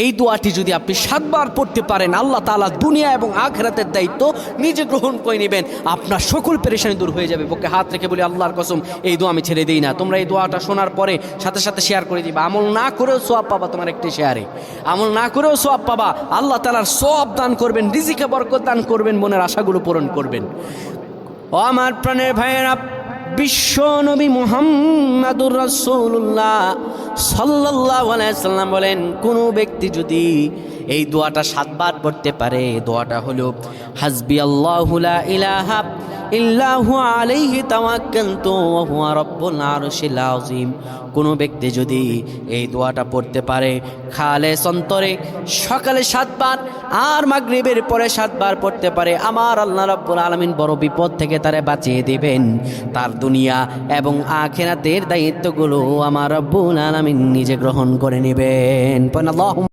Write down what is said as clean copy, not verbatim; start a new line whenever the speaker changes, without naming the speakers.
এই দোয়াটি যদি আপনি 7 বার পড়তে পারেন, আল্লাহ তাআলা দুনিয়া এবং আখিরাতের দায়িত্ব নিজে গ্রহণ করে নেবেন, আপনার সকল পেরেশানি দূর হয়ে যাবে। বুকে হাত রেখে বলি, আল্লাহর কসম এই দোয়া আমি ছেড়ে দিই না। তোমরা এই দোয়াটা শোনার পরে সাথে সাথে শেয়ার করে দিবা। আমল না করেও সওয়াব পাবা, তোমার একটি শেয়ারে আমল না করেও সওয়াব পাবা। আল্লাহ তাআলার সওয়াব দান করবেন, রিজিকে বরকত দান করবেন, মনের আশাগুলো পূরণ করবেন। ও আমার প্রাণের ভাইয়েরা, বিশ্ব নবী মুহাম্মাদুর রাসূলুল্লাহ সাল্লাল্লাহু আলাইহি সাল্লাম বলেন, কোনো ব্যক্তি যদি এই দোয়াটা 7 বার পড়তে পারে, দোয়াটা হলো হাসবি আল্লাহু লা ইলাহা ইল্লাহু আলাইহি তাওয়াক্কালতু ওয়া হুয়া রাব্বুল আরশিল আযীম। কোনো ব্যক্তি যদি এই দোয়াটা পড়তে পারে খালেস অন্তরে সকালে 7 বার আর মাগরিবের পরে 7 বার পড়তে পারে, আমার আল্লাহ রাব্বুল আলামিন বড় বিপদ থেকে তারে বাঁচিয়ে দিবেন। তার দুনিয়া এবং আখিরাতের দায়িত্বগুলো আমার রাব্বুল আলামিন নিজে গ্রহণ করে নেবেন।